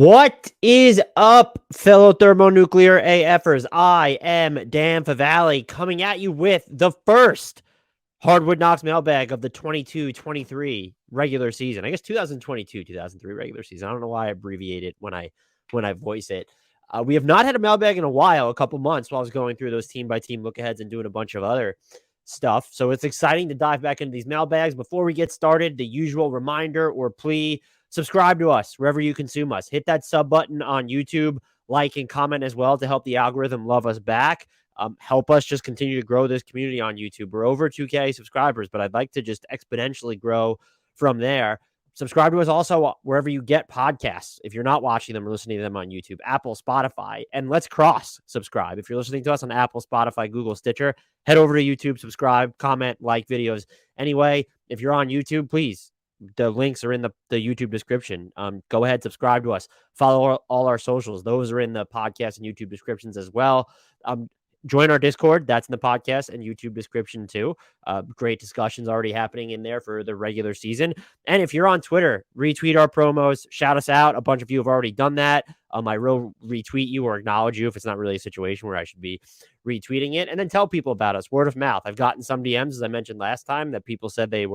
What is up, fellow thermonuclear AFers? I am Dan Favale coming at you with the first Hardwood Knocks mailbag of the 22-23 regular season. I guess 2022-2023 regular season. I don't know why I abbreviate it when I voice it. We have not had a mailbag in a while, a couple months, while I was going through those team-by-team look-aheads and doing a bunch of other stuff. So it's exciting to dive back into these mailbags. Before we get started, the usual reminder or plea: subscribe to us wherever you consume us. Hit that sub button on YouTube, like and comment as well to help the algorithm love us back. Help us just continue to grow this community on YouTube. We're over 2K subscribers, but I'd like to just exponentially grow from there. Subscribe to us also wherever you get podcasts. If you're not watching them or listening to them on YouTube, Apple, Spotify, and let's cross subscribe. If you're listening to us on Apple, Spotify, Google, Stitcher, head over to YouTube, subscribe, comment, like videos. Anyway, if you're on YouTube, please, the links are in the YouTube description. Go ahead, subscribe to us. Follow all our socials. Those are in the podcast and YouTube descriptions as well. Join our Discord. That's in the podcast and YouTube description too. Great discussions already happening in there for the regular season. And if you're on Twitter, retweet our promos, shout us out. A bunch of you have already done that. I will retweet you or acknowledge you if it's not really a situation where I should be retweeting it. And then tell people about us. Word of mouth. I've gotten some DMs, as I mentioned last time, that people said they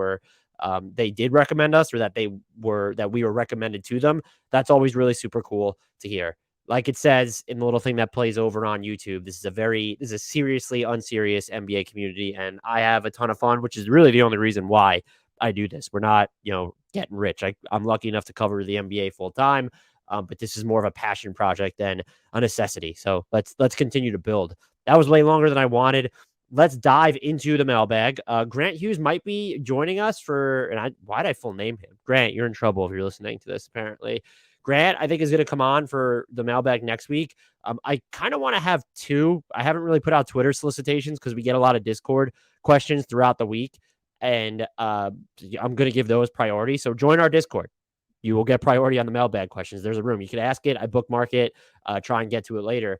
did recommend us, or that we were recommended to them. That's always really super cool to hear. Like it says in the little thing that plays over on YouTube, this is a seriously unserious NBA community, and I have a ton of fun, which is really the only reason why I do this. We're not, getting rich. I'm lucky enough to cover the NBA full time, but this is more of a passion project than a necessity. So let's continue to build. That was way longer than I wanted. Let's dive into the mailbag. Grant Hughes might be joining us why'd I full name him? Grant, you're in trouble if you're listening to this, apparently. Grant, I think, is going to come on for the mailbag next week. I kind of want to have two. I haven't really put out Twitter solicitations because we get a lot of Discord questions throughout the week, and I'm going to give those priority. So join our Discord. You will get priority on the mailbag questions. There's a room. You can ask it. I bookmark it, try and get to it later.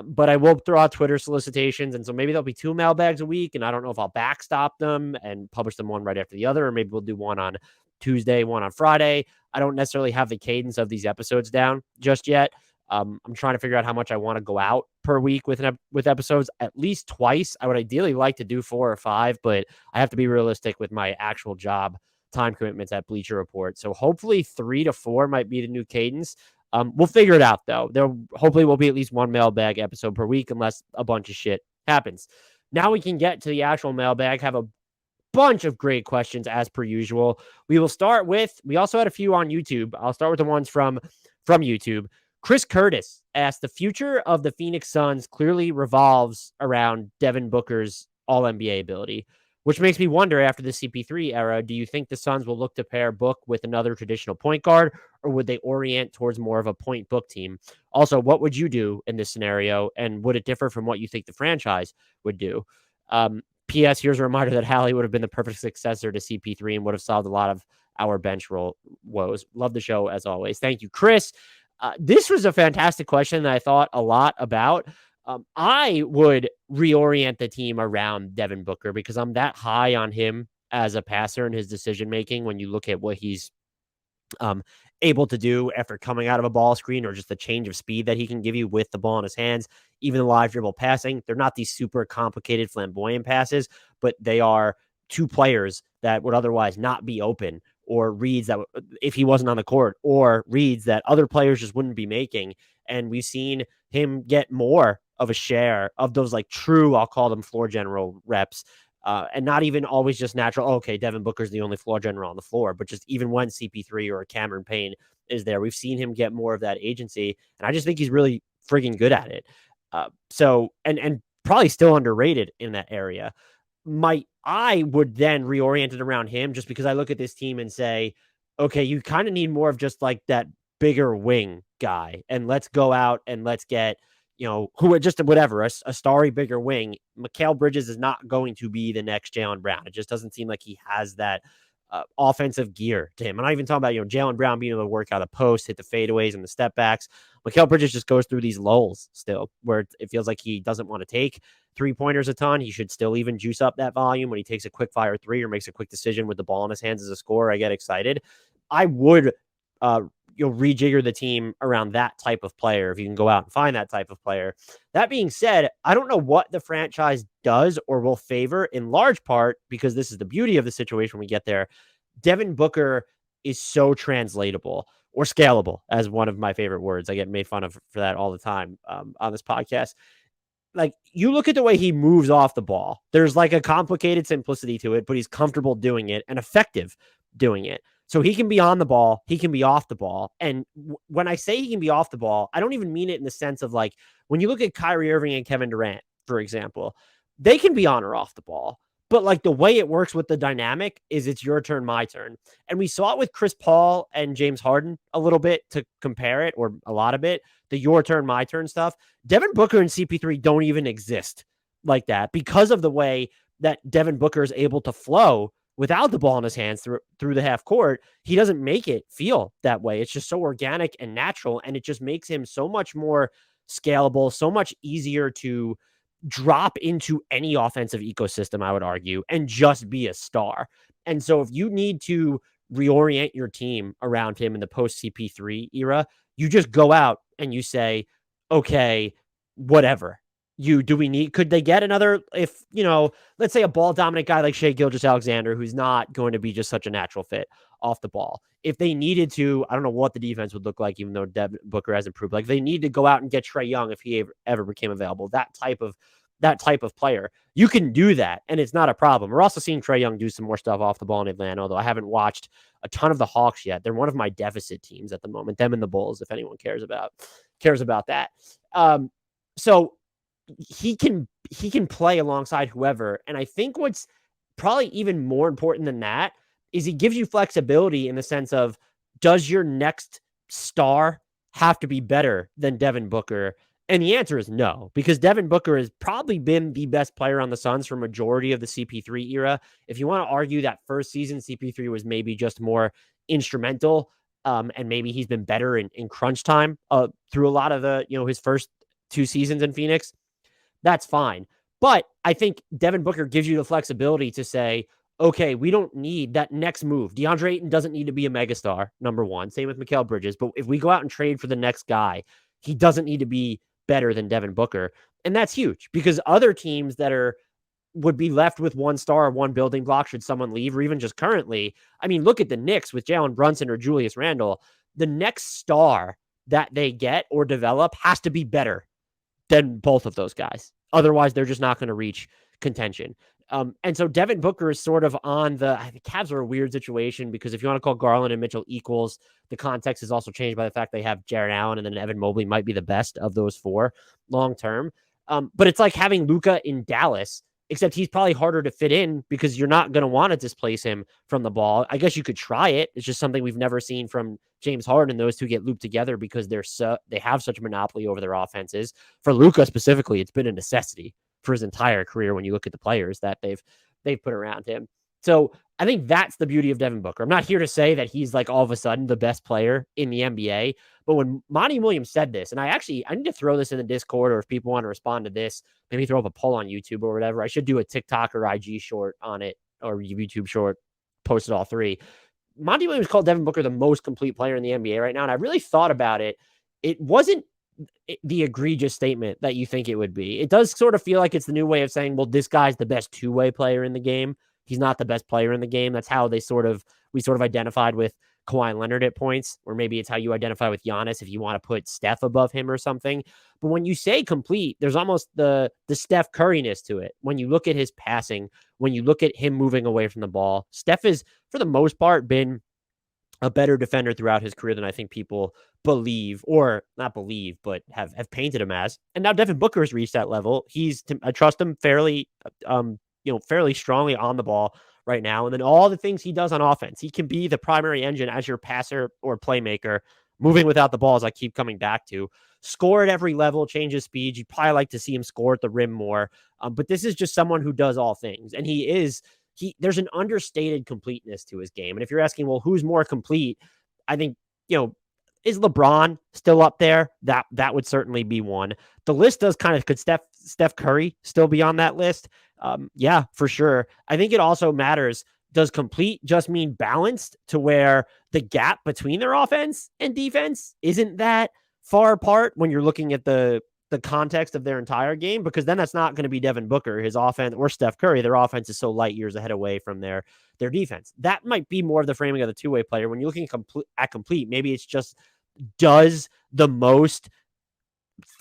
But I will throw out Twitter solicitations, and so maybe there'll be two mailbags a week, and I don't know if I'll backstop them and publish them one right after the other, or maybe we'll do one on Tuesday, one on Friday. I don't necessarily have the cadence of these episodes down just yet. I'm trying to figure out how much I want to go out per week with episodes, at least twice. I would ideally like to do 4 or 5, but I have to be realistic with my actual job time commitments at Bleacher Report. So hopefully 3 to 4 might be the new cadence. We'll figure it out, though. There hopefully will be at least one mailbag episode per week, unless a bunch of shit happens. Now we can get to the actual mailbag. Have a bunch of great questions as per usual. We also had a few on YouTube. I'll start with the ones from YouTube. Chris Curtis asked, the future of the Phoenix Suns clearly revolves around Devin Booker's all-NBA ability, which makes me wonder, after the CP3 era, do you think the Suns will look to pair Book with another traditional point guard, or would they orient towards more of a point Book team? Also, what would you do in this scenario, and would it differ from what you think the franchise would do? P.S. Here's a reminder that Hallie would have been the perfect successor to CP3 and would have solved a lot of our bench role woes. Love the show, as always. Thank you, Chris. This was a fantastic question that I thought a lot about. I would reorient the team around Devin Booker because I'm that high on him as a passer and his decision-making when you look at what he's able to do after coming out of a ball screen, or just the change of speed that he can give you with the ball in his hands. Even the live dribble passing, they're not these super complicated, flamboyant passes, but they are two players that would otherwise not be open, or reads that if he wasn't on the court, or reads that other players just wouldn't be making. And we've seen him get more of a share of those, like, true, I'll call them floor general reps. And not even always just natural, okay, Devin Booker's the only floor general on the floor, but just even when CP3 or a Cameron Payne is there, we've seen him get more of that agency. And I just think he's really frigging good at it. And probably still underrated in that area. I would then reorient it around him, just because I look at this team and say, okay, you kind of need more of just like that bigger wing guy. And let's go out and let's get, who just whatever, a starry bigger wing. Mikal Bridges is not going to be the next Jaylen Brown. It just doesn't seem like he has that offensive gear to him. I'm not even talking about, Jaylen Brown being able to work out a post, hit the fadeaways and the step backs. Mikal Bridges just goes through these lulls still where it feels like he doesn't want to take 3-pointers a ton. He should still even juice up that volume when he takes a quick fire 3 or makes a quick decision with the ball in his hands as a scorer. I get excited. I would you'll rejigger the team around that type of player if you can go out and find that type of player. That being said, I don't know what the franchise does or will favor, in large part because this is the beauty of the situation when we get there. Devin Booker is so translatable or scalable, as one of my favorite words. I get made fun of for that all the time on this podcast. Like, you look at the way he moves off the ball, there's like a complicated simplicity to it, but he's comfortable doing it and effective doing it. So he can be on the ball, he can be off the ball. And when I say he can be off the ball, I don't even mean it in the sense of like, when you look at Kyrie Irving and Kevin Durant, for example, they can be on or off the ball. But like the way it works with the dynamic is it's your turn, my turn. And we saw it with Chris Paul and James Harden a little bit to compare it, or a lot of it, the your turn, my turn stuff. Devin Booker and CP3 don't even exist like that because of the way that Devin Booker is able to flow without the ball in his hands through the half court. He doesn't make it feel that way. It's just so organic and natural, and it just makes him so much more scalable, so much easier to drop into any offensive ecosystem, I would argue, and just be a star. And so if you need to reorient your team around him in the post CP3 era, you just go out and you say, okay, whatever. Could they get another, if, let's say a ball dominant guy like Shai Gilgeous-Alexander, who's not going to be just such a natural fit off the ball. If they needed to, I don't know what the defense would look like, even though Devin Booker has improved. Like, they need to go out and get Trae Young if he ever became available. That type of player, you can do that, and it's not a problem. We're also seeing Trae Young do some more stuff off the ball in Atlanta, although I haven't watched a ton of the Hawks yet. They're one of my deficit teams at the moment, them and the Bulls, if anyone cares about that. So he can play alongside whoever. And I think what's probably even more important than that is he gives you flexibility in the sense of, does your next star have to be better than Devin Booker? And the answer is no, because Devin Booker has probably been the best player on the Suns for majority of the CP3 era. If you want to argue that first season, CP3 was maybe just more instrumental, and maybe he's been better in crunch time through a lot of the, his first 2 seasons in Phoenix, that's fine. But I think Devin Booker gives you the flexibility to say, okay, we don't need that next move. DeAndre Ayton doesn't need to be a megastar, number one. Same with Mikal Bridges. But if we go out and trade for the next guy, he doesn't need to be better than Devin Booker. And that's huge, because other teams that would be left with one star or one building block should someone leave, or even just currently. I mean, look at the Knicks with Jalen Brunson or Julius Randle. The next star that they get or develop has to be better than both of those guys. Otherwise, they're just not going to reach contention. And so Devin Booker is the Cavs are a weird situation, because if you want to call Garland and Mitchell equals, the context is also changed by the fact they have Jarrett Allen, and then Evan Mobley might be the best of those 4 long term. But it's like having Luka in Dallas, except he's probably harder to fit in because you're not going to want to displace him from the ball. I guess you could try it. It's just something we've never seen from James Harden. Those two get looped together because they have such a monopoly over their offenses. For Luka specifically, it's been a necessity for his entire career when you look at the players that they've put around him. So I think that's the beauty of Devin Booker. I'm not here to say that he's like all of a sudden the best player in the NBA, but when Monty Williams said this, and I need to throw this in the Discord, or if people want to respond to this, maybe throw up a poll on YouTube or whatever. I should do a TikTok or IG short on it, or YouTube short, post it all 3. Monty Williams called Devin Booker the most complete player in the NBA right now, and I really thought about it. It wasn't the egregious statement that you think it would be. It does sort of feel like it's the new way of saying, well, this guy's the best 2-way player in the game. He's not the best player in the game. That's how we sort of identified with Kawhi Leonard at points, or maybe it's how you identify with Giannis if you want to put Steph above him or something. But when you say complete, there's almost the Steph Curry-ness to it. When you look at his passing, when you look at him moving away from the ball, Steph has, for the most part, been a better defender throughout his career than I think people believe, or not believe, but have painted him as. And now Devin Booker has reached that level. I trust him fairly strongly on the ball right now. And then all the things he does on offense, he can be the primary engine as your passer or playmaker, moving without the ball, as I keep coming back to. Score at every level, change his speed. You'd probably like to see him score at the rim more. But this is just someone who does all things. And there's an understated completeness to his game. And if you're asking, well, who's more complete? I think, is LeBron still up there? That would certainly be one. The list does could Steph Curry still be on that list? Yeah, for sure. I think it also matters does complete just mean balanced to where the gap between their offense and defense isn't that far apart when you're looking at the context of their entire game? Because then that's not going to be Devin Booker, his offense, or Steph Curry. Their offense is so light years ahead away from their defense. That might be more of the framing of the two-way player. When you're looking at complete, maybe it's just does the most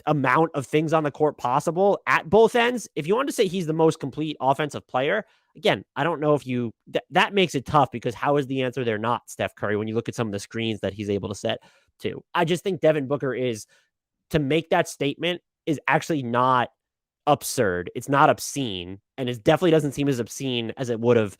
amount of things on the court possible at both ends. If you want to say he's the most complete offensive player, again, I don't know if you that makes it tough, because how is the answer they're not Steph Curry when you look at some of the screens that he's able to set too? I just think Devin Booker is, to make that statement, is actually not absurd. It's not obscene, and it definitely doesn't seem as obscene as it would have,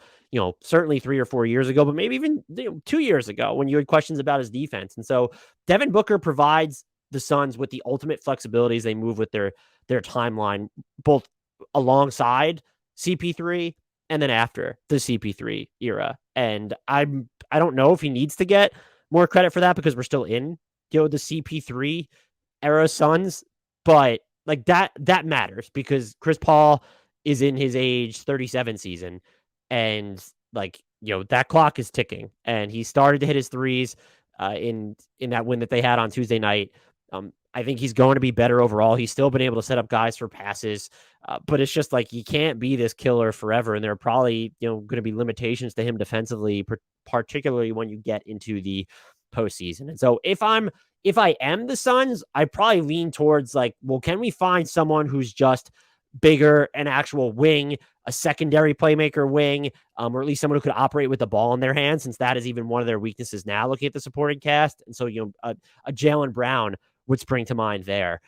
certainly 3 or 4 years ago, but maybe even 2 years ago when you had questions about his defense. And so Devin Booker provides the Suns with the ultimate flexibility as they move with their timeline, both alongside CP3 and then after the CP3 era. And I don't know if he needs to get more credit for that, because we're still in the CP3 era Suns, but like that matters, because Chris Paul is in his age 37 season, and like, that clock is ticking, and he started to hit his threes in that win that they had on Tuesday night. I think he's going to be better overall. He's still been able to set up guys for passes, but it's just like, he can't be this killer forever, and there are probably going to be limitations to him defensively, particularly when you get into the postseason. And so if I am the Suns, I probably lean towards like, well, can we find someone who's just bigger, an actual wing, a secondary playmaker wing, or at least someone who could operate with the ball in their hands, since that is even one of their weaknesses now, looking at the supporting cast. And so, a Jaylen Brown would spring to mind there.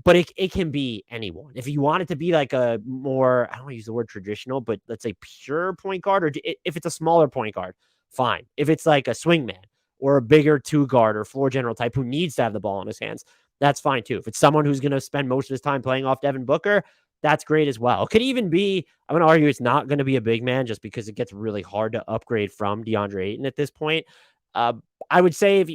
But it can be anyone. If you want it to be like a more, I don't want to use the word traditional, but let's say pure point guard, or if it's a smaller point guard, fine. If it's like a swingman or a bigger two guard or floor general type who needs to have the ball in his hands, that's fine too. If it's someone who's going to spend most of his time playing off Devin Booker, that's great as well. It could even be, I'm going to argue it's not going to be a big man, just because it gets really hard to upgrade from DeAndre Ayton at this point. I would say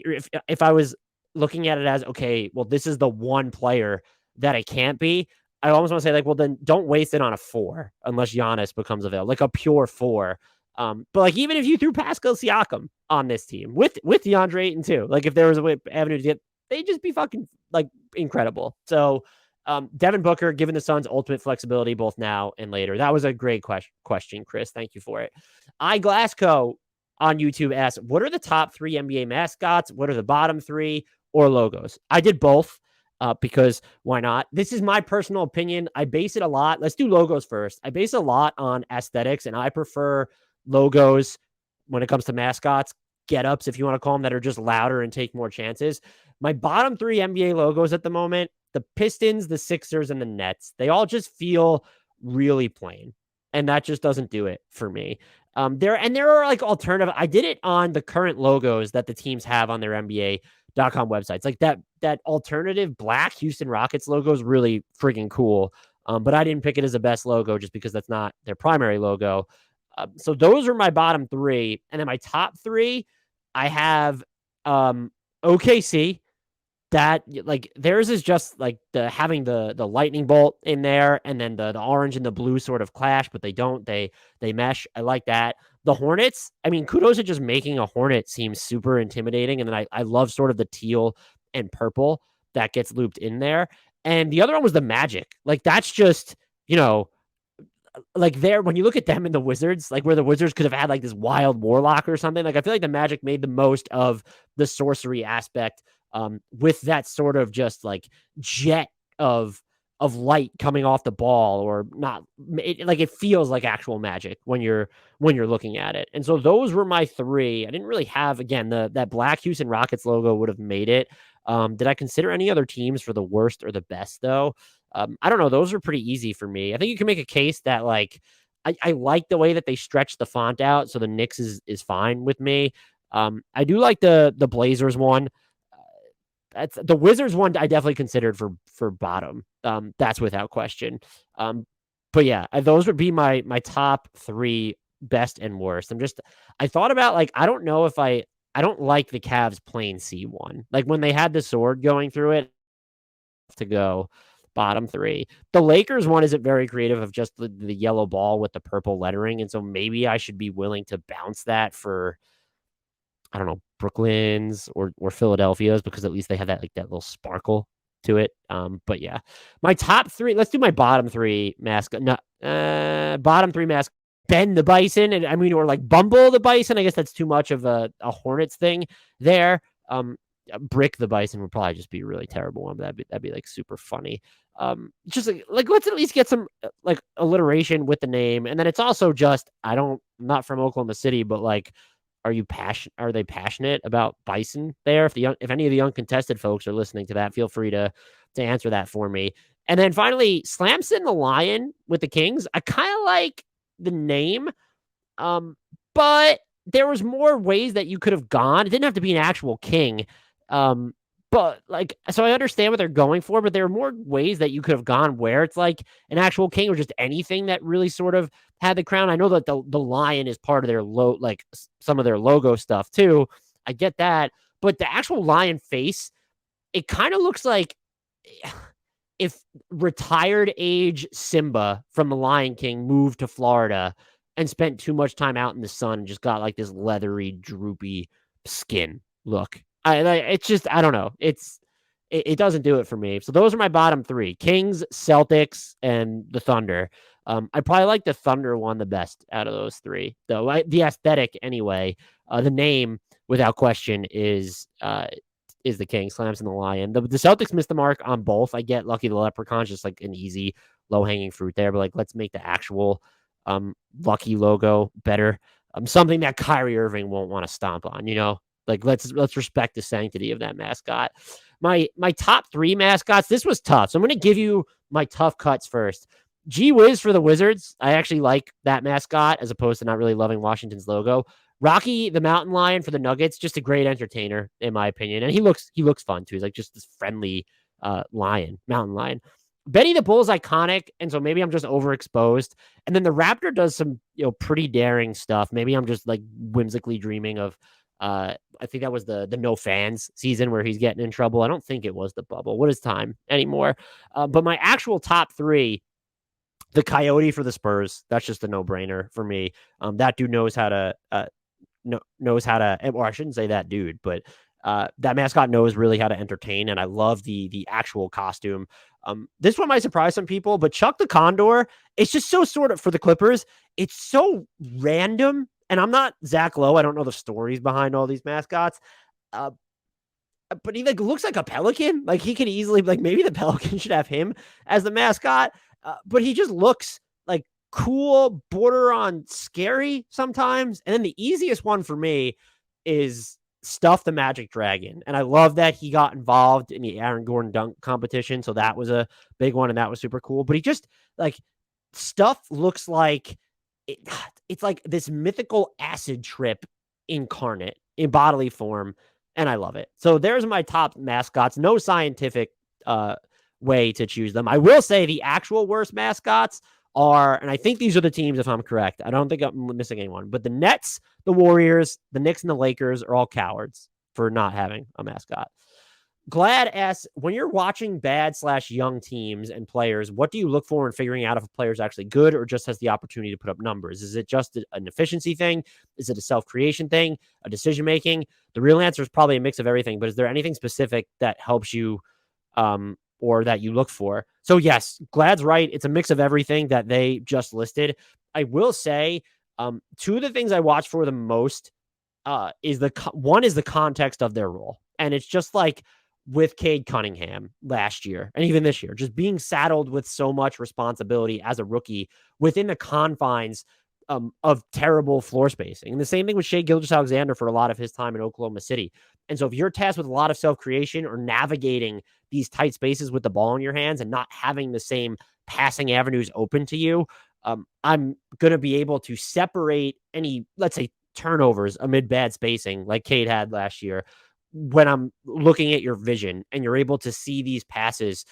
if I was looking at it as, okay, well, this is the one player that it can't be, I almost want to say like, well, then don't waste it on a 4 unless Giannis becomes available, like a pure 4. But like, even if you threw Pascal Siakam on this team with DeAndre Ayton too, like if there was a avenue to get, they'd just be fucking like incredible. So Devin Booker, given the Suns' ultimate flexibility both now and later. That was a great question, Chris. Thank you for it. iGlassco on YouTube asked, what are the top 3 NBA mascots? What are the bottom 3, or logos? I did both because why not? This is my personal opinion. I base it a lot. Let's do logos first. I base a lot on aesthetics, and I prefer logos when it comes to mascots, get-ups, if you want to call them, that are just louder and take more chances. My bottom 3 NBA logos at the moment, the Pistons, the Sixers, and the Nets, they all just feel really plain, and that just doesn't do it for me. There are like alternative. I did it on the current logos that the teams have on their NBA.com websites. Like that alternative black Houston Rockets logo is really freaking cool. But I didn't pick it as the best logo just because that's not their primary logo. So those are my bottom 3. And then my top 3, I have OKC. That, like, theirs is just like having the lightning bolt in there, and then the orange and the blue sort of clash, but they don't, they mesh. I like that. The Hornets, I mean, kudos to just making a Hornet seem super intimidating. And then I love sort of the teal and purple that gets looped in there. And the other one was the Magic. Like, that's just, like, there, when you look at them and the Wizards, like where the Wizards could have had like this wild warlock or something, like I feel like the Magic made the most of the sorcery aspect, with that sort of just like jet of light coming off the ball, or not, it feels like actual magic when you're looking at it. And so those were my 3. I didn't really have, again, that black Houston Rockets logo would have made it. Did I consider any other teams for the worst or the best though? I don't know. Those are pretty easy for me. I think you can make a case that like, I like the way that they stretch the font out. So the Knicks is fine with me. I do like the Blazers one. That's the Wizards one. I definitely considered for bottom. That's without question. But yeah, those would be my top 3 best and worst. I thought about, like, I don't know if I don't like the Cavs plain C one. Like when they had the sword going through it to go bottom three. The Lakers one isn't very creative of just the yellow ball with the purple lettering. And so maybe I should be willing to bounce that for, I don't know, Brooklyn's or Philadelphia's, because at least they have that, like, that little sparkle to it. But yeah, my top three, let's do my bottom three mascot. No, bottom three mascot. Ben the Bison, and I mean, or like Bumble the Bison. I guess that's too much of a Hornets thing there. Brick the Bison would probably just be a really terrible one, but that'd be like super funny. Just like let's at least get some like alliteration with the name, and then it's also just I'm not from Oklahoma City, but like, are they passionate about bison there? If any of the uncontested folks are listening to that, feel free to answer that for me. And then finally, Slamson the Lion with the Kings. I kind of like the name, but there was more ways that you could have gone. It didn't have to be an actual king. But like, so I understand what they're going for, but there are more ways that you could have gone where it's like an actual king or just anything that really sort of had the crown. I know that the lion is part of their like some of their logo stuff too. I get that, but the actual lion face, it kind of looks like if retired age Simba from the Lion King moved to Florida and spent too much time out in the sun and just got like this leathery, droopy skin look. It's just, I don't know. It doesn't do it for me. So those are my bottom three: Kings, Celtics, and the Thunder. I probably like the Thunder one the best out of those three, though. The aesthetic, anyway. The name, without question, is the King. Slams and the Lion. The Celtics missed the mark on both. I get Lucky the Leprechaun's just like an easy, low hanging fruit there, but like, let's make the actual Lucky logo better. Something that Kyrie Irving won't want to stomp on, you know? Like, let's respect the sanctity of that mascot. My top three mascots, this was tough. So I'm going to give you my tough cuts first. Gee whiz for the Wizards. I actually like that mascot as opposed to not really loving Washington's logo. Rocky the Mountain Lion for the Nuggets, just a great entertainer in my opinion, and he looks fun too. He's like just this friendly mountain lion. Benny the Bull's iconic, and so maybe I'm just overexposed. And then the Raptor does some pretty daring stuff. Maybe I'm just like whimsically dreaming of. I think that was the no fans season where he's getting in trouble. I don't think it was the bubble. What is time anymore? But my actual top three. The Coyote for the Spurs. That's just a no-brainer for me. That dude knows how to or I shouldn't say that dude, but that mascot knows really how to entertain, and I love the actual costume. This one might surprise some people, but Chuck the Condor, it's just so sort of, for the Clippers, it's so random, and I'm not Zach Lowe. I don't know the stories behind all these mascots. But he like looks like a pelican. Like, he could easily, like, maybe the Pelican should have him as the mascot. But he just looks like cool, border on scary sometimes. And then the easiest one for me is Stuff the Magic Dragon. And I love that he got involved in the Aaron Gordon dunk competition. So that was a big one, and that was super cool. But he just, like, Stuff looks like it's like this mythical acid trip incarnate in bodily form. And I love it. So there's my top mascots. No scientific way to choose them. I will say the actual worst mascots are, and I think these are the teams if I'm correct. I don't think I'm missing anyone, but the Nets, the Warriors, the Knicks, and the Lakers are all cowards for not having a mascot. Glad asks, when you're watching bad/young teams and players, what do you look for in figuring out if a player is actually good or just has the opportunity to put up numbers? Is it just an efficiency thing? Is it a self-creation thing? A decision-making? The real answer is probably a mix of everything, but is there anything specific that helps you or that you look for? So yes, Glad's right. It's a mix of everything that they just listed. I will say two of the things I watch for the most is one is the context of their role. And it's just like with Cade Cunningham last year and even this year, just being saddled with so much responsibility as a rookie within the confines of terrible floor spacing. And the same thing with Shai Gilgeous-Alexander for a lot of his time in Oklahoma City. And so if you're tasked with a lot of self-creation or navigating these tight spaces with the ball in your hands and not having the same passing avenues open to you, I'm going to be able to separate any, let's say, turnovers amid bad spacing like Cade had last year when I'm looking at your vision and you're able to see these passes,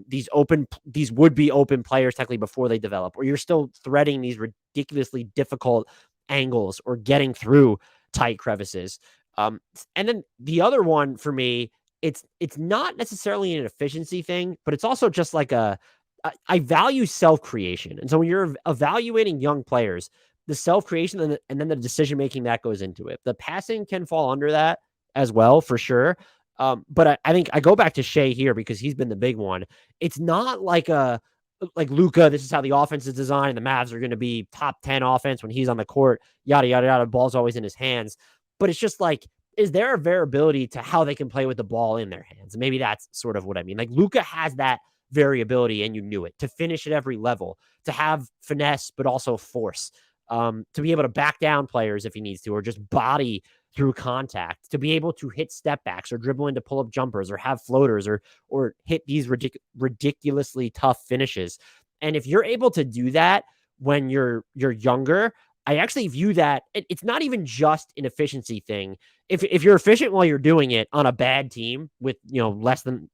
these would-be open players technically before they develop, or you're still threading these ridiculously difficult angles or getting through tight crevices. And then the other one for me it's not necessarily an efficiency thing, but it's also just like I value self-creation. And so when you're evaluating young players, the self-creation and then the decision making that goes into it. The passing can fall under that as well, for sure. But I think I go back to Shea here because he's been the big one. It's not like Luka, this is how the offense is designed. The Mavs are going to be top 10 offense when he's on the court, yada, yada, yada. The ball's always in his hands. But it's just like, is there a variability to how they can play with the ball in their hands? And maybe that's sort of what I mean. Like Luka has that variability, and you knew it, to finish at every level, to have finesse, but also force, to be able to back down players if he needs to, or just body through contact, to be able to hit step backs or dribble into pull up jumpers or have floaters or hit these ridiculously tough finishes. And if you're able to do that when you're younger, I actually view that it's not even just an efficiency thing. If you're efficient while you're doing it on a bad team with less than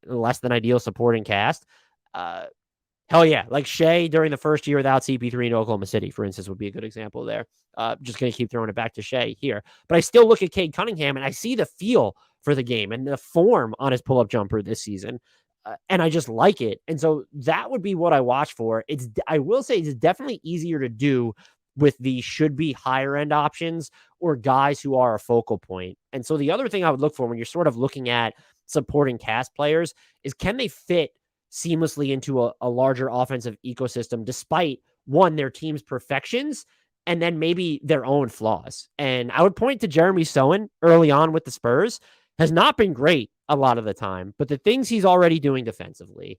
ideal supporting cast, uh, hell yeah. Like Shea during the first year without CP3 in Oklahoma City, for instance, would be a good example there. Just going to keep throwing it back to Shea here. But I still look at Cade Cunningham and I see the feel for the game and the form on his pull-up jumper this season. And I just like it. And so that would be what I watch for. I will say it's definitely easier to do with the should be higher end options or guys who are a focal point. And so the other thing I would look for when you're sort of looking at supporting cast players is, can they fit seamlessly into a larger offensive ecosystem, despite one, their team's perfections, and then maybe their own flaws. And I would point to Jeremy Sohan early on with the Spurs, has not been great a lot of the time, but the things he's already doing defensively,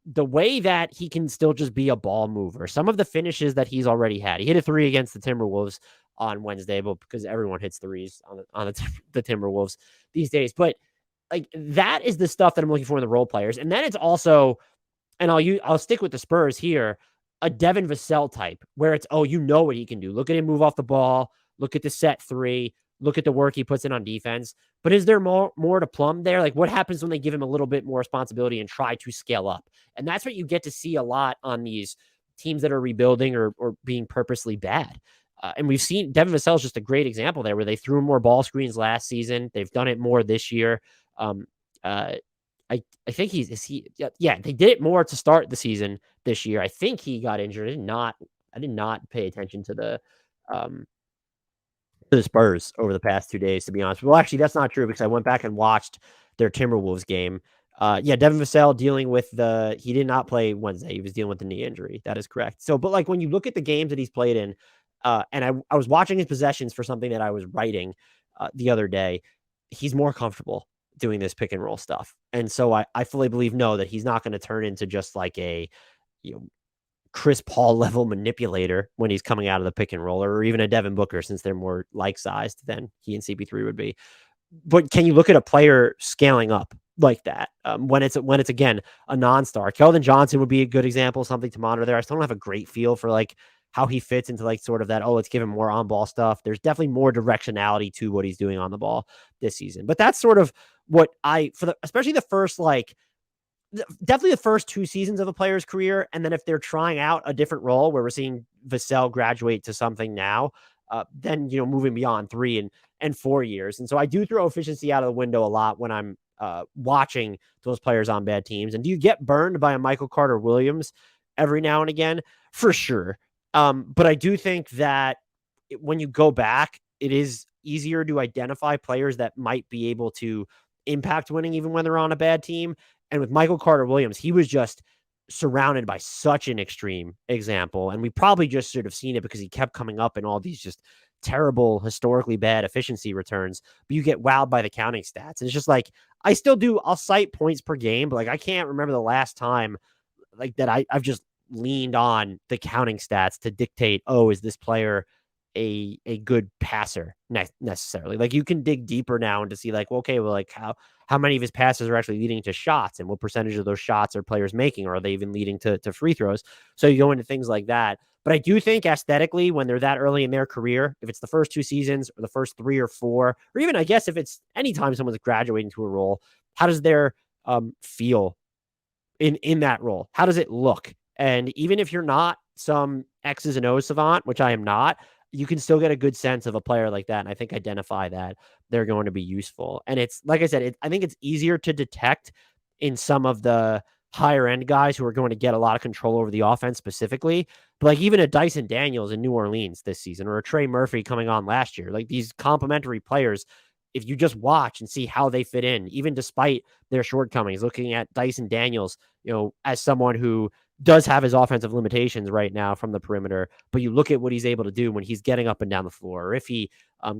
the way that he can still just be a ball mover, some of the finishes that he's already had. He hit a three against the Timberwolves on Wednesday, but because everyone hits threes on the Timberwolves these days. But like, that is the stuff that I'm looking for in the role players. And then it's also, and I'll stick with the Spurs here, a Devin Vassell type, where it's, what he can do. Look at him move off the ball. Look at the set three. Look at the work he puts in on defense. But is there more to plumb there? Like, what happens when they give him a little bit more responsibility and try to scale up? And that's what you get to see a lot on these teams that are rebuilding or being purposely bad. And we've seen Devin Vassell is just a great example there, where they threw more ball screens last season. They've done it more this year. I think they did it more to start the season this year. I think he got injured. I did not pay attention to the Spurs over the past 2 days, to be honest. Well, actually, that's not true because I went back and watched their Timberwolves game. Devin Vassell dealing with he did not play Wednesday. He was dealing with the knee injury. That is correct. So, but like when you look at the games that he's played in, and I was watching his possessions for something that I was writing the other day, he's more comfortable doing this pick and roll stuff. And so I fully believe, that he's not going to turn into just like a, Chris Paul level manipulator when he's coming out of the pick and roll, or even a Devin Booker, since they're more like sized than he and CP3 would be. But can you look at a player scaling up like that when it's again a non-star? Keldon Johnson would be a good example, something to monitor there. I still don't have a great feel for like how he fits into like sort of that, let's give him more on-ball stuff. There's definitely more directionality to what he's doing on the ball this season. But that's sort of what especially the first definitely the first 2 seasons of a player's career. And then if they're trying out a different role, where we're seeing Vassell graduate to something now, then, moving beyond 3 and 4 years. And so I do throw efficiency out of the window a lot when I'm watching those players on bad teams. And do you get burned by a Michael Carter Williams every now and again? For sure. But I do think that when you go back, it is easier to identify players that might be able to impact winning even when they're on a bad team. And with Michael Carter Williams, he was just surrounded by such an extreme example. And we probably just should have seen it because he kept coming up in all these just terrible, historically bad efficiency returns. But you get wowed by the counting stats. And it's just like, I'll cite points per game, but like, I can't remember the last time like that I've just leaned on the counting stats to dictate, is this player a good passer necessarily? Like, you can dig deeper now and to see like, like how many of his passes are actually leading to shots, and what percentage of those shots are players making, or are they even leading to free throws? So you go into things like that. But I do think aesthetically, when they're that early in their career, if it's the first 2 seasons or the first 3 or 4, or even I guess if it's anytime someone's graduating to a role, how does their feel in that role? How does it look? And even if you're not some X's and O's savant, which I am not, you can still get a good sense of a player like that. And I think identify that they're going to be useful. And it's like I said, I think it's easier to detect in some of the higher end guys who are going to get a lot of control over the offense specifically. But like even a Dyson Daniels in New Orleans this season or a Trey Murphy coming on last year, like these complementary players, if you just watch and see how they fit in, even despite their shortcomings, looking at Dyson Daniels, as someone who does have his offensive limitations right now from the perimeter, but you look at what he's able to do when he's getting up and down the floor, or if he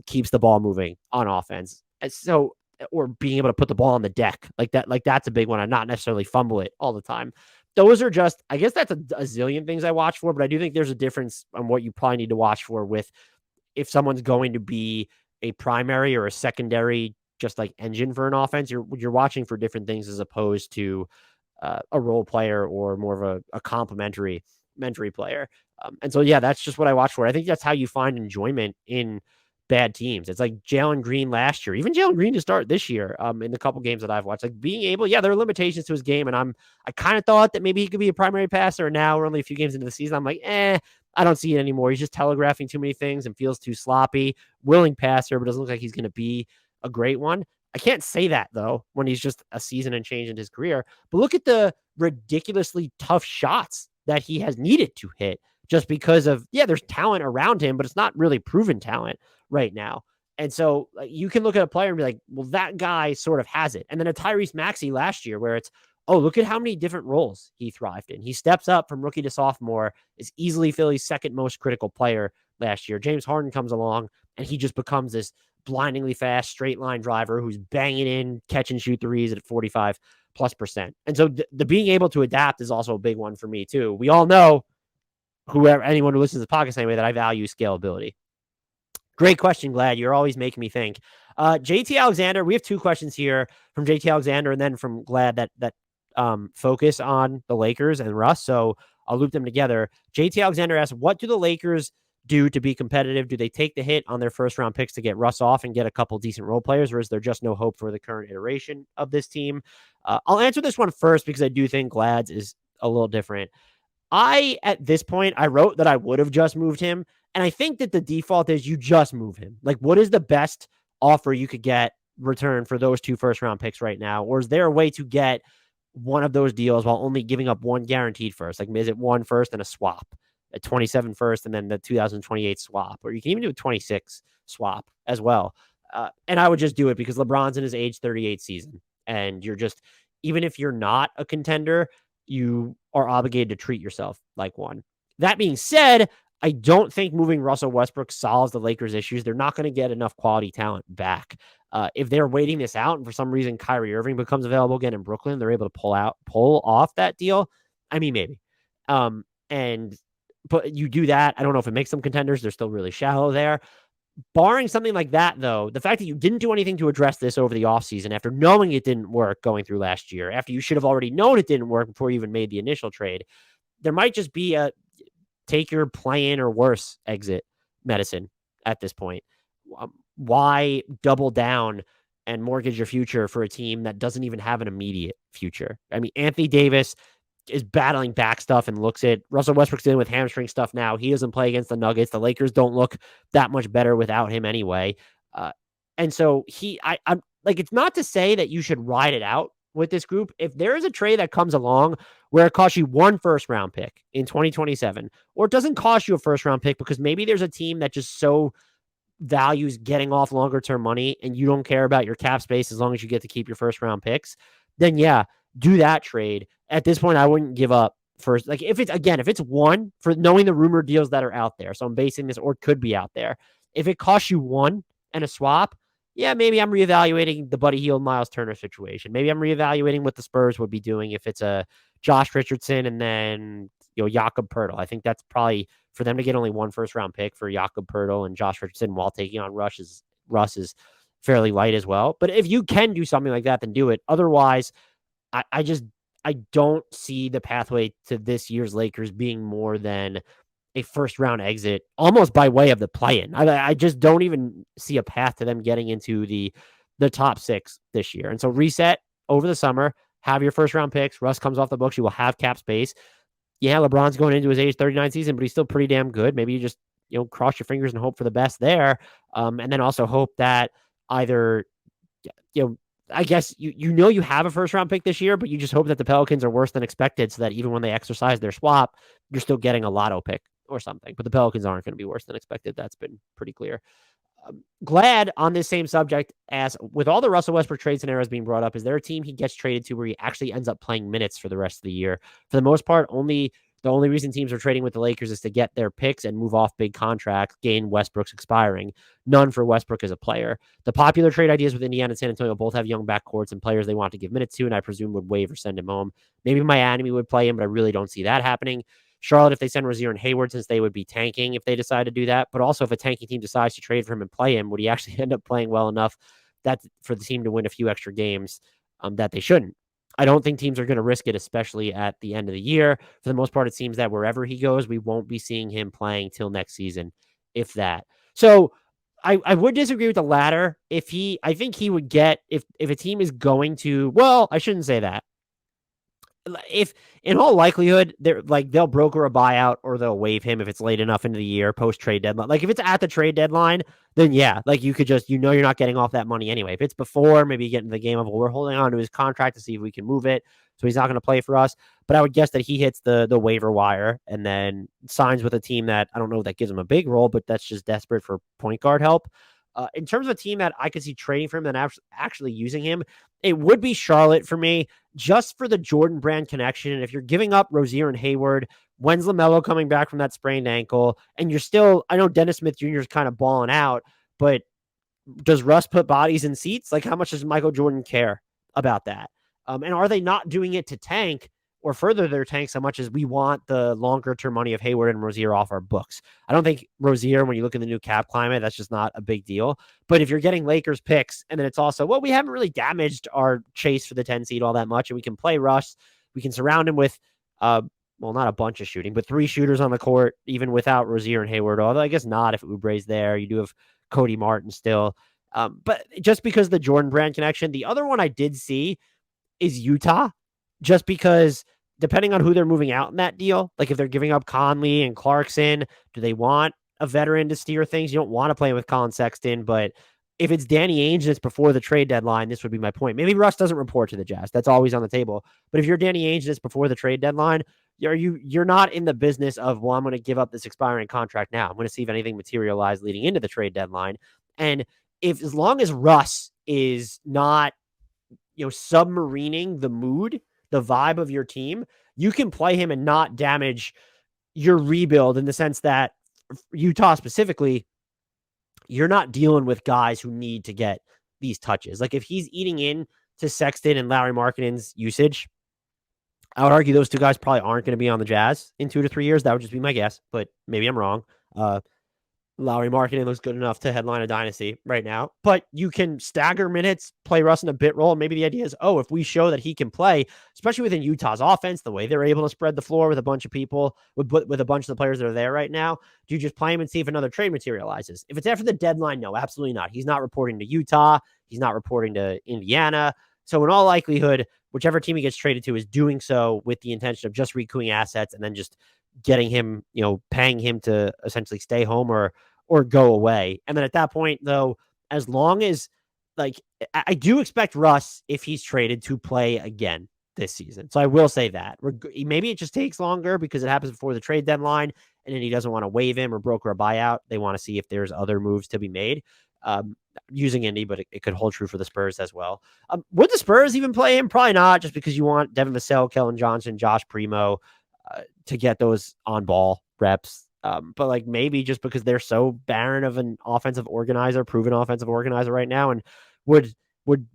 keeps the ball moving on offense. And so, or being able to put the ball on the deck like that, like that's a big one, and not necessarily fumble it all the time. Those are just, I guess that's a zillion things I watch for, but I do think there's a difference on what you probably need to watch for with if someone's going to be a primary or a secondary, just like engine for an offense. You're watching for different things as opposed to a role player or more of a complementary player. And so, yeah, that's just what I watch for. I think that's how you find enjoyment in bad teams. It's like Jalen Green last year, even Jalen Green to start this year in the couple games that I've watched, like being able, there are limitations to his game. And I kind of thought that maybe he could be a primary passer. And now we're only a few games into the season. I'm like, I don't see it anymore. He's just telegraphing too many things and feels too sloppy, willing passer, but doesn't look like he's going to be a great one. I can't say that, though, when he's just a season and change in his career. But look at the ridiculously tough shots that he has needed to hit just because of, there's talent around him, but it's not really proven talent right now. And so you can look at a player and be like, well, that guy sort of has it. And then a Tyrese Maxey last year where it's, oh, look at how many different roles he thrived in. He steps up from rookie to sophomore, is easily Philly's second most critical player last year. James Harden comes along and he just becomes this blindingly fast straight line driver who's banging in catch and shoot threes at 45+%. And so the being able to adapt is also a big one for me too. We all know, anyone who listens to the podcast anyway, that I value scalability. Great question, Glad. You're always making me think. JT Alexander, we have two questions here from JT Alexander and then from Glad that focus on the Lakers and Russ. So I'll loop them together. JT Alexander asks, what do the Lakers do to be competitive? Do they take the hit on their first round picks to get Russ off and get a couple decent role players, or is there just no hope for the current iteration of this team? I'll answer this one first because I do think Glad's is a little different. At this point, I wrote that I would have just moved him. And I think that the default is you just move him. Like, what is the best offer you could get return for those 2 first round picks right now? Or is there a way to get one of those deals while only giving up one guaranteed first? Like, is it 1 first and a swap, a 27 first and then the 2028 swap? Or you can even do a 26 swap as well. And I would just do it because LeBron's in his age 38 season. And you're just, even if you're not a contender, you are obligated to treat yourself like one. That being said, I don't think moving Russell Westbrook solves the Lakers' issues. They're not going to get enough quality talent back. If they're waiting this out and for some reason Kyrie Irving becomes available again in Brooklyn, they're able to pull off that deal. I mean, maybe. But you do that. I don't know if it makes them contenders. They're still really shallow there. Barring something like that, though, the fact that you didn't do anything to address this over the offseason after knowing it didn't work going through last year, after you should have already known it didn't work before you even made the initial trade, there might just be a take your play-in or worse exit medicine at this point. Why double down and mortgage your future for a team that doesn't even have an immediate future? I mean, Anthony Davis is battling back stuff and looks at Russell Westbrook's dealing with hamstring stuff now. He doesn't play against the Nuggets. The Lakers don't look that much better without him anyway. And so I'm like, it's not to say that you should ride it out with this group. If there is a trade that comes along where it costs you 1 first round pick in 2027, or it doesn't cost you a first round pick because maybe there's a team that just so values getting off longer term money and you don't care about your cap space as long as you get to keep your first round picks, then do that trade. At this point, I wouldn't give up first. Like if it's 1 for knowing the rumored deals that are out there. So I'm basing this or could be out there. If it costs you 1 and a swap, maybe I'm reevaluating the Buddy Hield, Miles Turner situation. Maybe I'm reevaluating what the Spurs would be doing if it's a Josh Richardson and then Jakob Poeltl. I think that's probably for them to get only 1 first round pick for Jakob Poeltl and Josh Richardson while taking on Russ is fairly light as well. But if you can do something like that, then do it. Otherwise, I don't see the pathway to this year's Lakers being more than a first round exit, almost by way of the play-in. I just don't even see a path to them getting into the top 6 this year. And so reset over the summer, have your first round picks. Russ comes off the books. You will have cap space. LeBron's going into his age 39 season, but he's still pretty damn good. Maybe you just cross your fingers and hope for the best there. And then also hope that either, I guess you have a first round pick this year, but you just hope that the Pelicans are worse than expected so that even when they exercise their swap, you're still getting a lotto pick or something. But the Pelicans aren't going to be worse than expected. That's been pretty clear. Glad on this same subject, as with all the Russell Westbrook trade scenarios being brought up, is there a team he gets traded to where he actually ends up playing minutes for the rest of the year? For the most part, the only reason teams are trading with the Lakers is to get their picks and move off big contracts, gain Westbrook's expiring. None for Westbrook as a player. The popular trade ideas with Indiana and San Antonio both have young backcourts and players they want to give minutes to, and I presume would waive or send him home. Maybe Miami would play him, but I really don't see that happening. Charlotte, if they send Rozier and Hayward, since they would be tanking if they decide to do that. But also, if a tanking team decides to trade for him and play him, would he actually end up playing well enough that for the team to win a few extra games that they shouldn't? I don't think teams are going to risk it, especially at the end of the year. For the most part, it seems that wherever he goes, we won't be seeing him playing till next season, if that. So I would disagree with the latter. I think he would get, if a team is going to, well, I shouldn't say that. If in all likelihood they'll broker a buyout or they'll waive him if it's late enough into the year post trade deadline. Like if it's at the trade deadline, then yeah, like you could just, you're not getting off that money anyway. If it's before, maybe you get into the game of, well, we're holding on to his contract to see if we can move it, so he's not going to play for us. But I would guess that he hits the waiver wire and then signs with a team that, I don't know if that gives him a big role, but that's just desperate for point guard help. In terms of a team that I could see trading for him and actually using him, it would be Charlotte for me, just for the Jordan Brand connection. And if you're giving up Rozier and Hayward, when's LaMelo coming back from that sprained ankle? And you're still, I know Dennis Smith Jr. is kind of balling out, but does Russ put bodies in seats? Like, how much does Michael Jordan care about that? And are they not doing it to tank or further their tank so much as we want the longer term money of Hayward and Rozier off our books? I don't think Rozier, when you look at the new cap climate, that's just not a big deal. But if you're getting Lakers picks, and then it's also, well, we haven't really damaged our chase for the 10 seed all that much, and we can play Russ. We can surround him with, well, not a bunch of shooting, but 3 shooters on the court, even without Rozier and Hayward. Although I guess not if Oubre's there. You do have Cody Martin still. But just because the Jordan Brand connection, the other one I did see is Utah, just because depending on who they're moving out in that deal, like if they're giving up Conley and Clarkson, do they want a veteran to steer things? You don't want to play with Colin Sexton, but if it's Danny Ainge and it's before the trade deadline, this would be my point. Maybe Russ doesn't report to the Jazz. That's always on the table. But if you're Danny Ainge and it's before the trade deadline, you're not in the business of, well, I'm going to give up this expiring contract now. I'm going to see if anything materialized leading into the trade deadline. And as long as Russ is not, submarining the mood, the vibe of your team, you can play him and not damage your rebuild, in the sense that Utah specifically, you're not dealing with guys who need to get these touches. Like if he's eating in to Sexton and Lauri Markkanen's usage, I would argue those two guys probably aren't going to be on the Jazz in 2 to 3 years. That would just be my guess, but maybe I'm wrong. Lauri Markkanen looks good enough to headline a dynasty right now, but you can stagger minutes, play Russ in a bit role. Maybe the idea is, if we show that he can play, especially within Utah's offense, the way they're able to spread the floor with a bunch of people, with a bunch of the players that are there right now, do you just play him and see if another trade materializes? If it's after the deadline, no, absolutely not. He's not reporting to Utah. He's not reporting to Indiana. So in all likelihood, whichever team he gets traded to is doing so with the intention of just recouping assets and then just getting him, paying him to essentially stay home or go away. And then at that point, though, as long as, like, I do expect Russ, if he's traded, to play again this season. So I will say that. Maybe it just takes longer because it happens before the trade deadline, and then he doesn't want to waive him or broker a buyout. They want to see if there's other moves to be made. Using Indy, but it could hold true for the Spurs as well. Would the Spurs even play him? Probably not, just because you want Devin Vassell, Kellen Johnson, Josh Primo to get those on-ball reps. But like maybe just because they're so barren of an proven offensive organizer right now. And would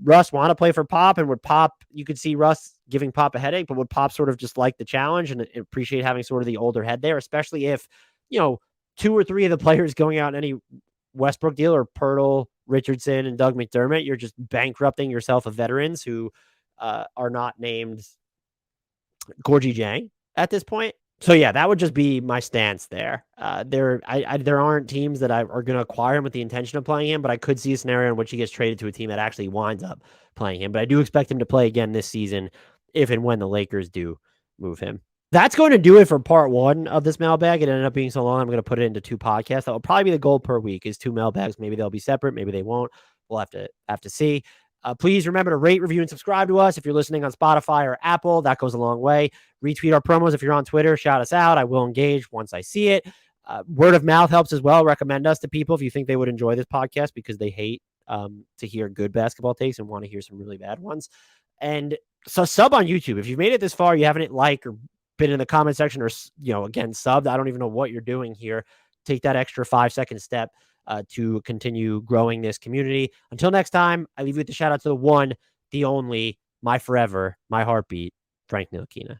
Russ want to play for Pop? And would Pop, you could see Russ giving Pop a headache, but would Pop sort of just like the challenge and appreciate having sort of the older head there, especially if, 2 or 3 of the players going out in any Westbrook deal or Pirtle, Richardson, and Doug McDermott, you're just bankrupting yourself of veterans who are not named Gorgie Jang at this point. So yeah, that would just be my stance there. There aren't teams that are going to acquire him with the intention of playing him, but I could see a scenario in which he gets traded to a team that actually winds up playing him. But I do expect him to play again this season if and when the Lakers do move him. That's going to do it for part 1 of this mailbag. It ended up being so long, I'm going to put it into 2 podcasts. That will probably be the goal per week is 2 mailbags. Maybe they'll be separate. Maybe they won't. We'll have to see. Please remember to rate, review, and subscribe to us. If you're listening on Spotify or Apple, that goes a long way. Retweet our promos. If you're on Twitter, shout us out. I will engage once I see it. Word of mouth helps as well. Recommend us to people if you think they would enjoy this podcast because they hate to hear good basketball takes and want to hear some really bad ones. And so sub on YouTube. If you've made it this far, you haven't hit like or been in the comment section or, again, subbed. I don't even know what you're doing here. Take that extra 5-second step to continue growing this community. Until next time, I leave you with the shout out to the one, the only, my forever, my heartbeat, Frank Ntilikina.